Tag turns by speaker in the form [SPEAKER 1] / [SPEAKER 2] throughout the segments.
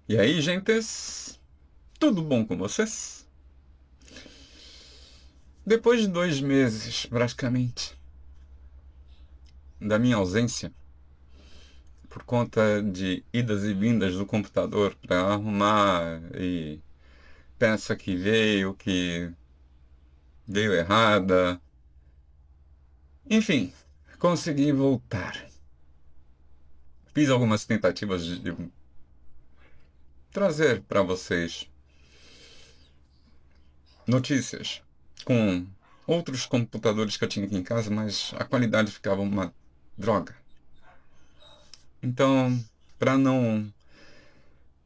[SPEAKER 1] E aí, gentes? Tudo bom com vocês? Depois de 2 meses, praticamente, da minha ausência, por conta de idas e vindas do computador para arrumar e peça que veio errada, enfim, consegui voltar. Fiz algumas tentativas de trazer para vocês notícias com outros computadores que eu tinha aqui em casa, mas a qualidade ficava uma droga. Então, para não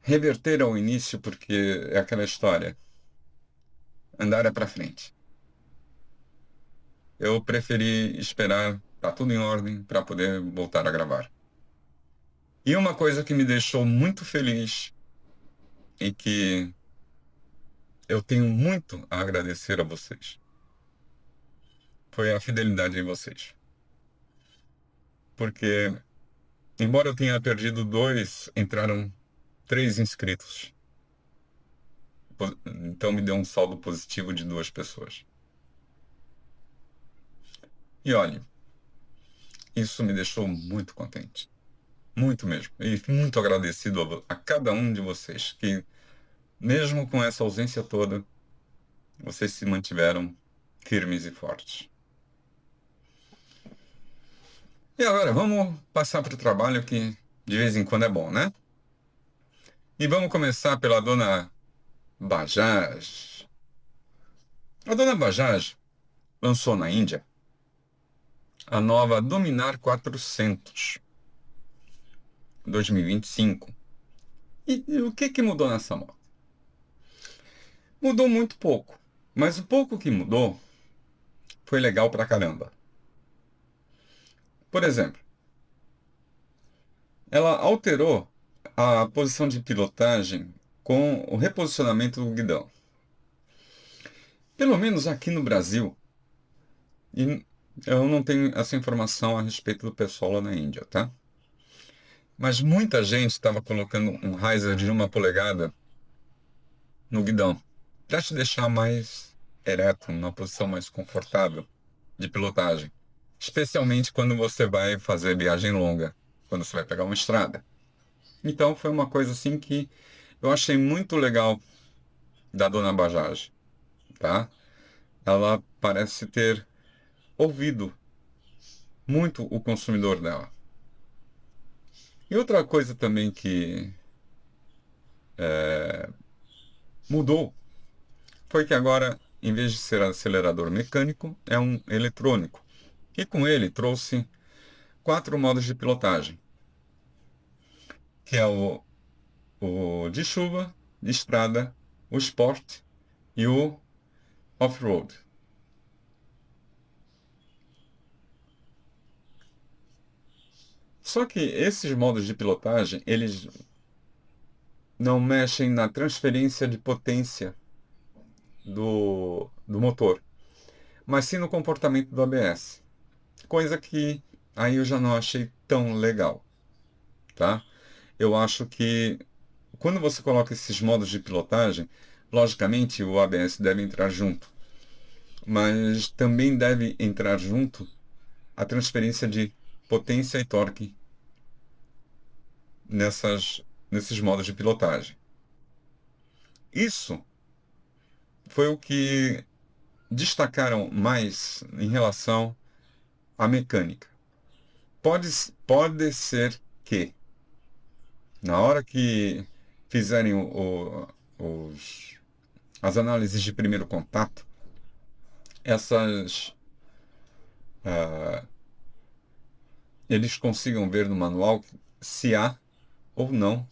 [SPEAKER 1] reverter ao início, porque é aquela história, andar é para frente. Eu preferi esperar tá tudo em ordem para poder voltar a gravar. E uma coisa que me deixou muito feliz e que eu tenho muito a agradecer a vocês foi a fidelidade de vocês. Porque, embora eu tenha perdido dois, entraram 3 inscritos. Então me deu um saldo positivo de 2 pessoas. E olhe, isso me deixou muito contente. Muito mesmo. E muito agradecido a cada um de vocês que, mesmo com essa ausência toda, vocês se mantiveram firmes e fortes. E agora, vamos passar para o trabalho que de vez em quando é bom, né? E vamos começar pela dona Bajaj. A dona Bajaj lançou na Índia a nova Dominar 400 2025. E o que que mudou nessa moto? Mudou muito pouco, mas o pouco que mudou foi legal pra caramba. Por exemplo, ela alterou a posição de pilotagem com o reposicionamento do guidão. Pelo menos aqui no Brasil, e eu não tenho essa informação a respeito do pessoal lá na Índia, tá? Mas muita gente estava colocando um riser de 1 polegada no guidão, para te deixar mais ereto, numa posição mais confortável de pilotagem. Especialmente quando você vai fazer viagem longa, quando você vai pegar uma estrada. Então foi uma coisa assim que eu achei muito legal da dona Bajaj, tá? Ela parece ter ouvido muito o consumidor dela. E outra coisa também que mudou foi que agora, em vez de ser acelerador mecânico, é um eletrônico. E com ele trouxe 4 modos de pilotagem, que é o de chuva, de estrada, o Sport e o Off-Road. Só que esses modos de pilotagem, eles não mexem na transferência de potência do motor, mas sim no comportamento do ABS. Coisa que aí eu já não achei tão legal, tá? Eu acho que quando você coloca esses modos de pilotagem, logicamente o ABS deve entrar junto, mas também deve entrar junto a transferência de potência e torque nesses modos de pilotagem. Isso foi o que destacaram mais em relação à mecânica. Pode, pode ser que, na hora que fizerem as análises de primeiro contato, essas eles consigam ver no manual se há ou não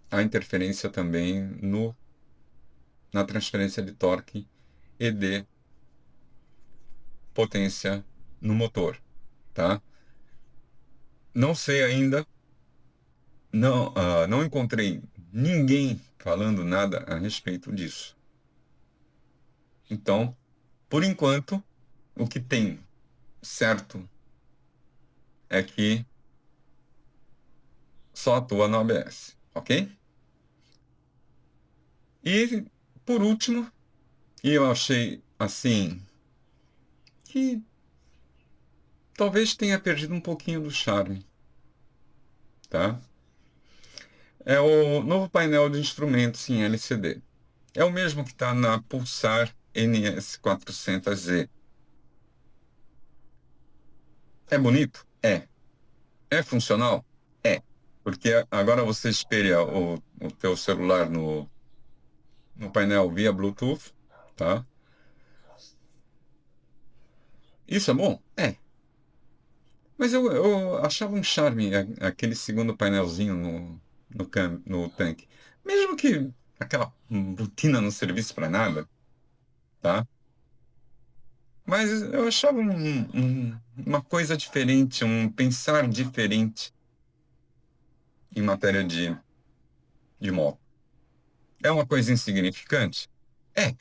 [SPEAKER 1] a interferência também na transferência de torque e de potência no motor, tá? Não sei ainda, não encontrei ninguém falando nada a respeito disso. Então, por enquanto, o que tem certo é que só atua no ABS. ok? E, por último, eu achei assim que talvez tenha perdido um pouquinho do charme, tá? É o novo painel de instrumentos em LCD. É o mesmo que está na Pulsar NS400Z. É bonito? É. É funcional? É. Porque agora você espelha o teu celular no painel via Bluetooth, tá? Isso é bom? É. Mas eu achava um charme aquele segundo painelzinho no tanque. Mesmo que aquela botina não servisse para nada, tá? Mas eu achava uma coisa diferente, um pensar diferente em matéria de moto. É uma coisa insignificante? É.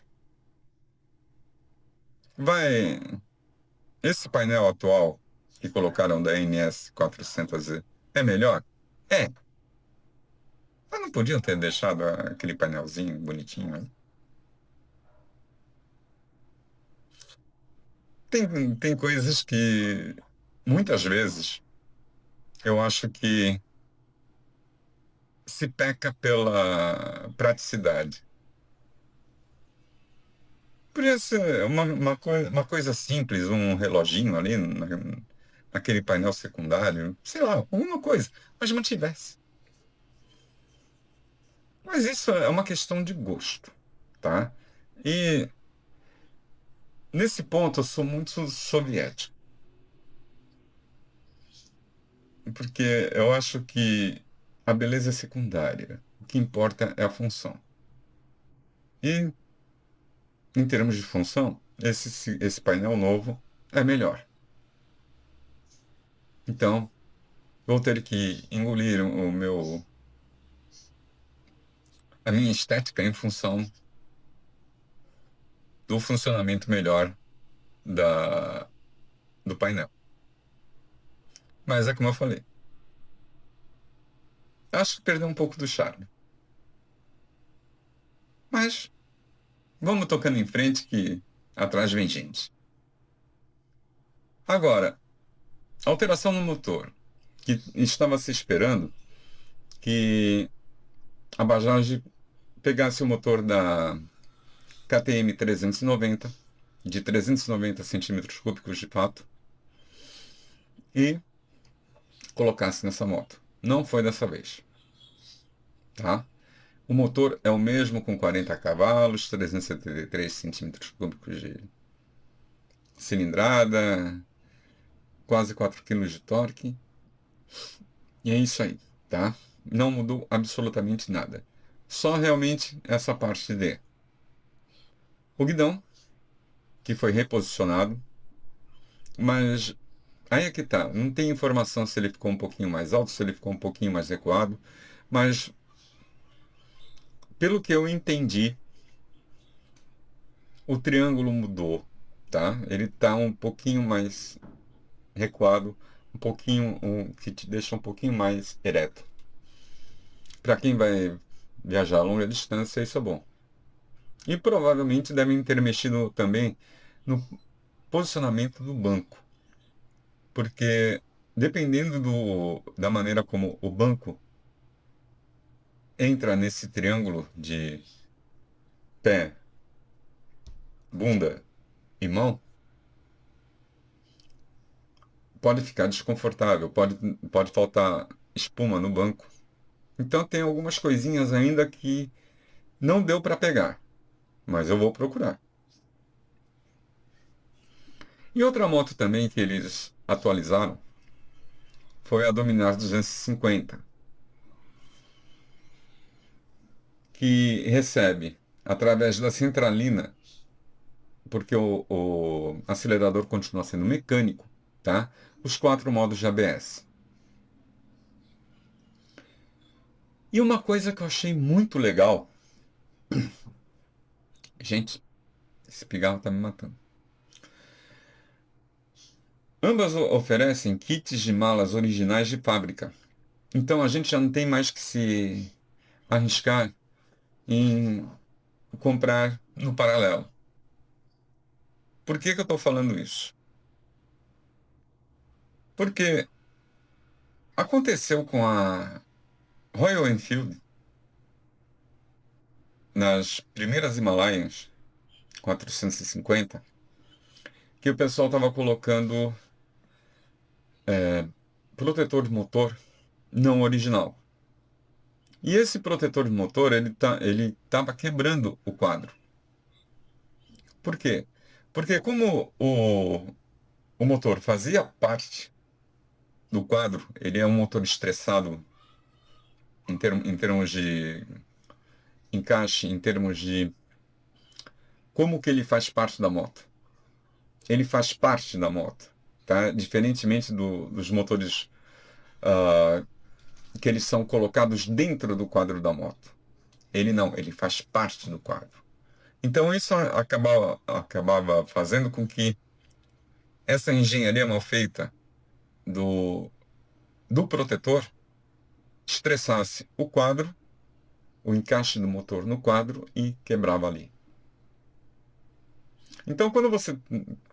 [SPEAKER 1] Vai. Esse painel atual que colocaram da NS400Z é melhor? É. Mas não podiam ter deixado aquele painelzinho bonitinho, né? Tem coisas que muitas vezes eu acho que se peca pela praticidade. Podia ser uma coisa simples, um reloginho ali naquele painel secundário, sei lá, alguma coisa, mas mantivesse. Mas isso é uma questão de gosto, tá? E nesse ponto eu sou muito soviético, porque eu acho que a beleza é secundária. O que importa é a função. E em termos de função, esse painel novo é melhor. Então, vou ter que engolir a minha estética em função do funcionamento melhor do painel. Mas é como eu falei, acho que perdeu um pouco do charme. Mas vamos tocando em frente que atrás vem gente. Agora, alteração no motor, que estava se esperando que a Bajaj pegasse o motor da KTM 390, de 390 centímetros cúbicos de fato, e colocasse nessa moto. Não foi dessa vez, tá? O motor é o mesmo com 40 cavalos, 373 centímetros cúbicos de cilindrada, quase 4 quilos de torque. E é isso aí, tá? Não mudou absolutamente nada. Só realmente essa parte de o guidão, que foi reposicionado, mas aí é que tá. Não tem informação se ele ficou um pouquinho mais alto, se ele ficou um pouquinho mais recuado, mas pelo que eu entendi, o triângulo mudou, tá? Ele tá um pouquinho mais recuado, que te deixa um pouquinho mais ereto. Para quem vai viajar a longa distância, isso é bom. E provavelmente devem ter mexido também no posicionamento do banco, porque dependendo da maneira como o banco entra nesse triângulo de pé, bunda e mão, pode ficar desconfortável, pode faltar espuma no banco. Então tem algumas coisinhas ainda que não deu para pegar, mas eu vou procurar. E outra moto também que eles atualizaram foi a Dominar 250, que recebe através da centralina, porque o acelerador continua sendo mecânico, tá? Os quatro modos de ABS. E uma coisa que eu achei muito legal, gente, esse pigarro tá me matando. Ambas oferecem kits de malas originais de fábrica. Então a gente já não tem mais que se arriscar em comprar no paralelo. Por que que eu estou falando isso? Porque aconteceu com a Royal Enfield nas primeiras Himalaias 450, que o pessoal estava colocando protetor de motor não original. E esse protetor de motor, ele estava quebrando o quadro. Por quê? Porque como o motor fazia parte do quadro, ele é um motor estressado em termos de encaixe, em termos de como que ele faz parte da moto. Ele faz parte da moto, tá? Diferentemente dos motores que eles são colocados dentro do quadro da moto. Ele não, ele faz parte do quadro. Então isso acabava fazendo com que essa engenharia mal feita do, do protetor estressasse o quadro, o encaixe do motor no quadro e quebrava ali. Então quando você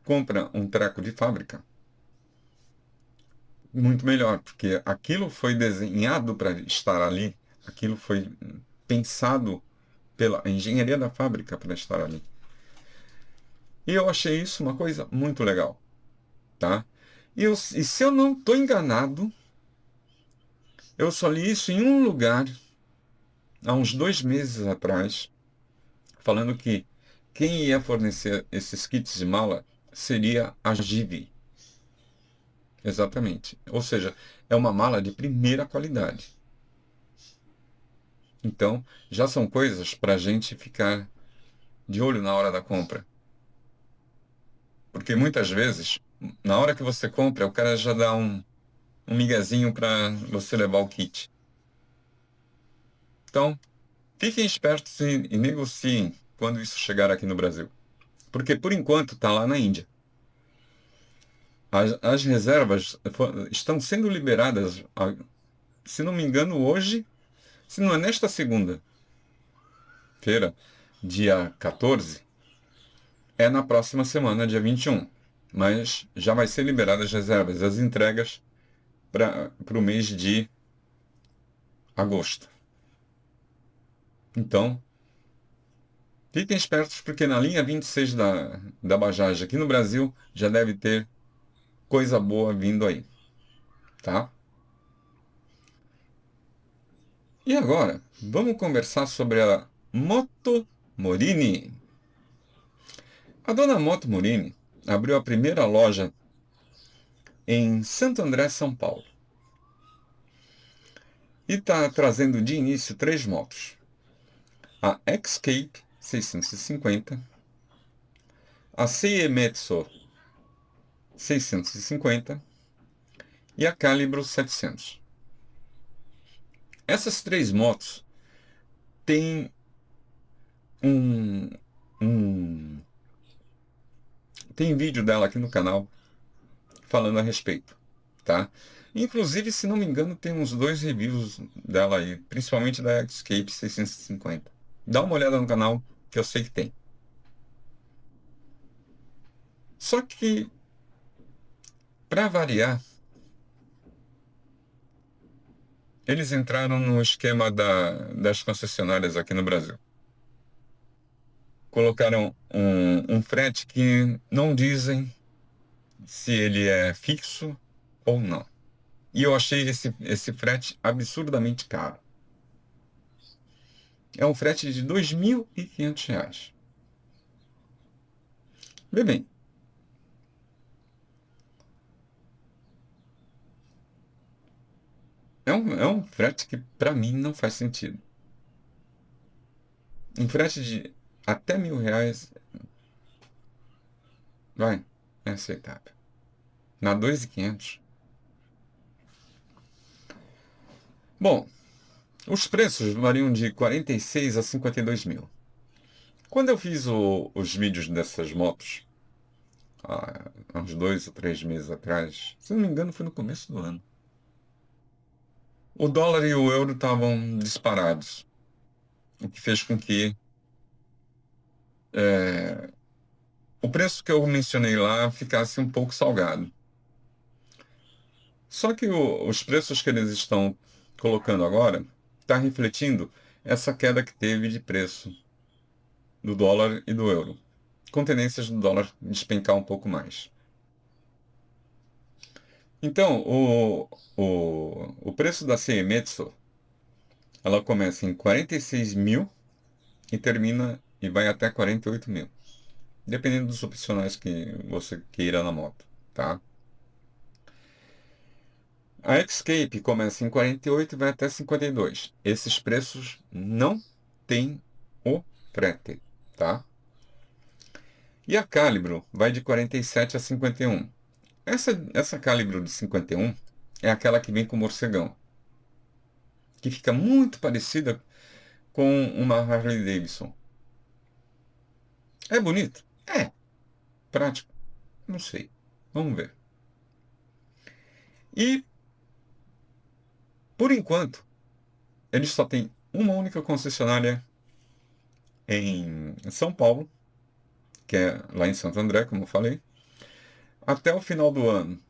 [SPEAKER 1] compra um treco de fábrica, muito melhor, porque aquilo foi desenhado para estar ali, aquilo foi pensado pela engenharia da fábrica para estar ali. E eu achei isso uma coisa muito legal, tá? E se eu não estou enganado, eu só li isso em um lugar, há uns 2 meses atrás, falando que quem ia fornecer esses kits de mala seria a Givi. Exatamente. Ou seja, é uma mala de primeira qualidade. Então, já são coisas para a gente ficar de olho na hora da compra. Porque muitas vezes, na hora que você compra, o cara já dá um miguezinho para você levar o kit. Então, fiquem espertos e negociem quando isso chegar aqui no Brasil. Porque, por enquanto, está lá na Índia. As reservas estão sendo liberadas, se não me engano, hoje, se não é nesta segunda-feira, dia 14, é na próxima semana, dia 21. Mas já vai ser liberadas as reservas, as entregas para o mês de agosto. Então, fiquem espertos porque na linha 26 da Bajaj aqui no Brasil já deve ter coisa boa vindo aí, tá? E agora, vamos conversar sobre a Moto Morini. A dona Moto Morini abriu a primeira loja em Santo André, São Paulo. E está trazendo de início 3 motos. A Escape 650, a Seimetsu 650 e a Calibro 700. Essas 3 motos têm um, um tem vídeo dela aqui no canal falando a respeito, tá? Inclusive, se não me engano, tem uns 2 reviews dela aí, principalmente da Escape 650. Dá uma olhada no canal, que eu sei que tem. Só que, para variar, eles entraram no esquema das concessionárias aqui no Brasil. Colocaram um frete que não dizem se ele é fixo ou não. E eu achei esse frete absurdamente caro. É um frete de R$ 2.500. Bem, é um frete que para mim não faz sentido. Um frete de até R$ 1.000, vai, é aceitável. Na 2.500. Bom, os preços variam de 46 a 52 mil. Quando eu fiz os vídeos dessas motos, há uns 2 ou 3 meses atrás, se não me engano foi no começo do ano, o dólar e o euro estavam disparados. o que fez com que o preço que eu mencionei lá ficasse um pouco salgado. Só que os preços que eles estão colocando agora está refletindo essa queda que teve de preço do dólar e do euro, com tendências do dólar despencar um pouco mais. Então, o preço da Seimetsu, ela começa em 46 mil e termina e vai até 48 mil, dependendo dos opcionais que você queira na moto, tá? A Escape começa em 48 e vai até 52. Esses preços não têm o frete, tá? E a Calibro vai de 47 a 51. Essa Calibro de 51 é aquela que vem com morcegão, que fica muito parecida com uma Harley Davidson. É bonito? É. Prático? Não sei. Vamos ver. E, por enquanto, eles só têm uma única concessionária em São Paulo, que é lá em Santo André, como eu falei. Até o final do ano,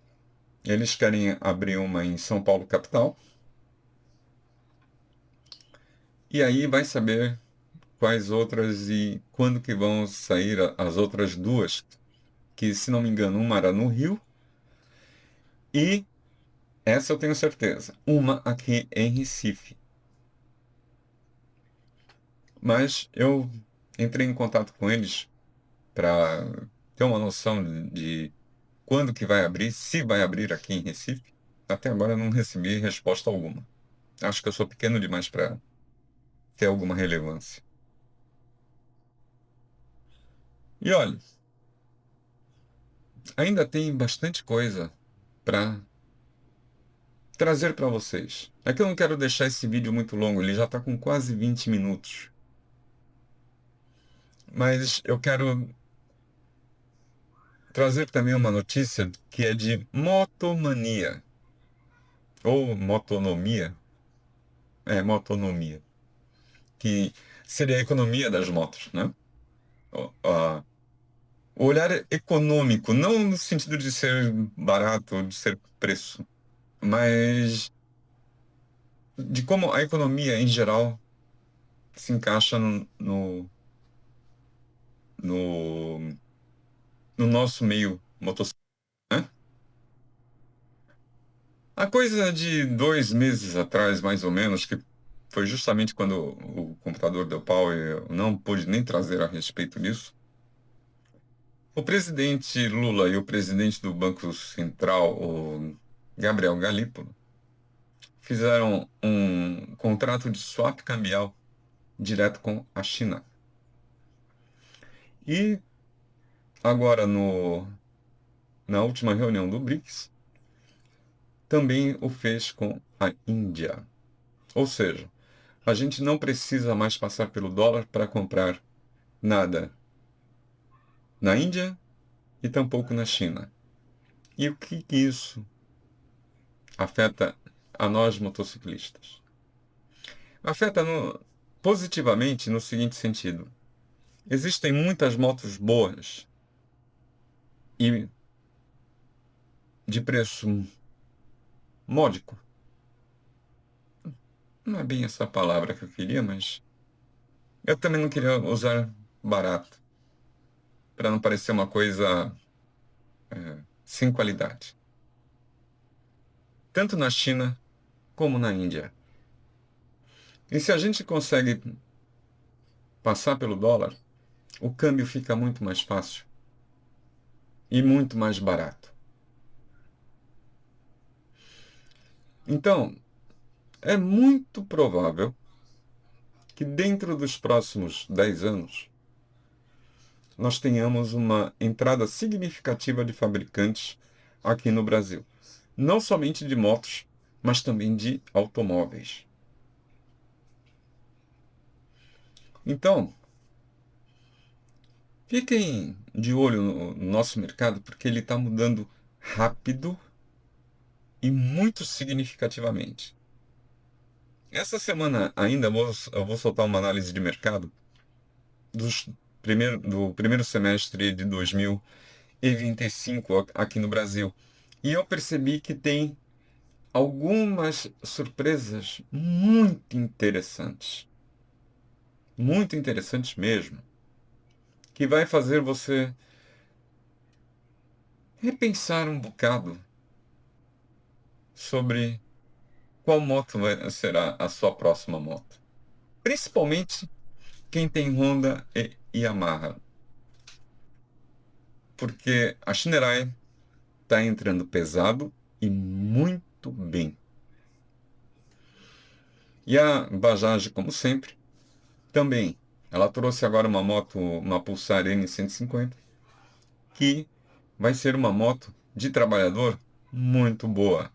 [SPEAKER 1] eles querem abrir uma em São Paulo, capital. E aí vai saber quais outras e quando que vão sair as outras duas, que, se não me engano, uma era no Rio e essa eu tenho certeza, uma aqui em Recife. Mas eu entrei em contato com eles para ter uma noção de quando que vai abrir, se vai abrir aqui em Recife. Até agora eu não recebi resposta alguma. Acho que eu sou pequeno demais para ter alguma relevância. E olha, ainda tem bastante coisa para trazer para vocês. É que eu não quero deixar esse vídeo muito longo, ele já está com quase 20 minutos. Mas eu quero trazer também uma notícia que é de motomania, ou motonomia, motonomia, que seria a economia das motos, né? O olhar econômico, não no sentido de ser barato, de ser preço, mas de como a economia em geral se encaixa no, no nosso meio motocicleta, né? A coisa de 2 meses atrás, mais ou menos, que foi justamente quando o computador deu pau e eu não pude nem trazer a respeito disso, o presidente Lula e o presidente do Banco Central, o Gabriel Galípolo, fizeram um contrato de swap cambial direto com a China. E agora, na última reunião do BRICS, também o fez com a Índia. Ou seja, a gente não precisa mais passar pelo dólar para comprar nada na Índia e tampouco na China. E o que isso afeta a nós motociclistas? Afeta positivamente no seguinte sentido: existem muitas motos boas e de preço módico. Não é bem essa palavra que eu queria, mas eu também não queria usar barato, para não parecer uma coisa sem qualidade. Tanto na China como na Índia. E se a gente consegue passar pelo dólar, o câmbio fica muito mais fácil e muito mais barato. Então, é muito provável que dentro dos próximos 10 anos nós tenhamos uma entrada significativa de fabricantes aqui no Brasil. Não somente de motos, mas também de automóveis. Então, fiquem de olho no nosso mercado, porque ele está mudando rápido e muito significativamente. Essa semana ainda eu vou soltar uma análise de mercado do primeiro semestre de 2025 aqui no Brasil. E eu percebi que tem algumas surpresas muito interessantes mesmo, que vai fazer você repensar um bocado sobre qual será a sua próxima moto. Principalmente quem tem Honda e Yamaha, porque a Shinerai está entrando pesado e muito bem. E a Bajaj, como sempre, também. Ela trouxe agora uma moto, uma Pulsar N150, que vai ser uma moto de trabalhador muito boa.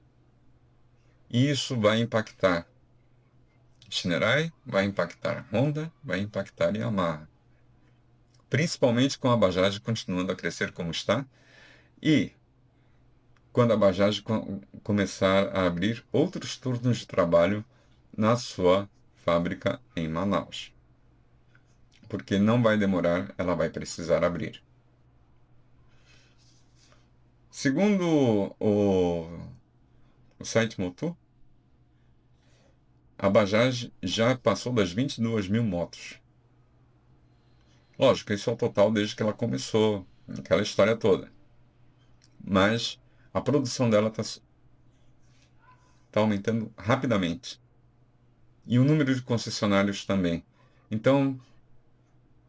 [SPEAKER 1] E isso vai impactar Shinerai, vai impactar Honda, vai impactar Yamaha. Principalmente com a Bajaj continuando a crescer como está. E quando a Bajaj começar a abrir outros turnos de trabalho na sua fábrica em Manaus. Porque não vai demorar, ela vai precisar abrir. Segundo o site Motu, a Bajaj já passou das 22 mil motos. Lógico, isso é o total desde que ela começou, aquela história toda. Mas a produção dela tá aumentando rapidamente. E o número de concessionários também. Então,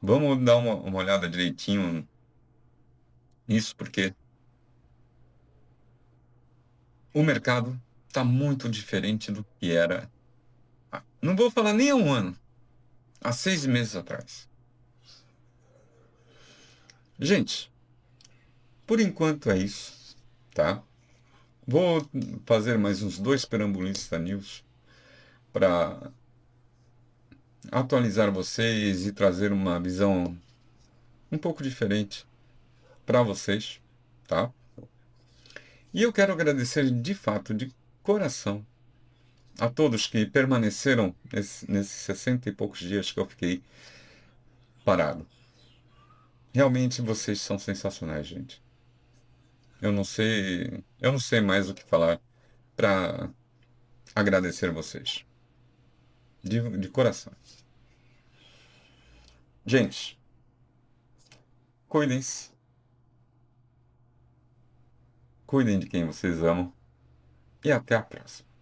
[SPEAKER 1] vamos dar uma olhada direitinho nisso, porque o mercado está muito diferente do que era. Não vou falar nem há um ano, há 6 meses atrás. Gente, por enquanto é isso, tá? Vou fazer mais uns dois Perambulista News para atualizar vocês e trazer uma visão um pouco diferente para vocês, tá? E eu quero agradecer de fato, de coração, a todos que permaneceram nesses 60 e poucos dias que eu fiquei parado. Realmente vocês são sensacionais, gente. Eu não sei mais o que falar para agradecer vocês. De coração. Gente, cuidem-se, cuidem de quem vocês amam e até a próxima.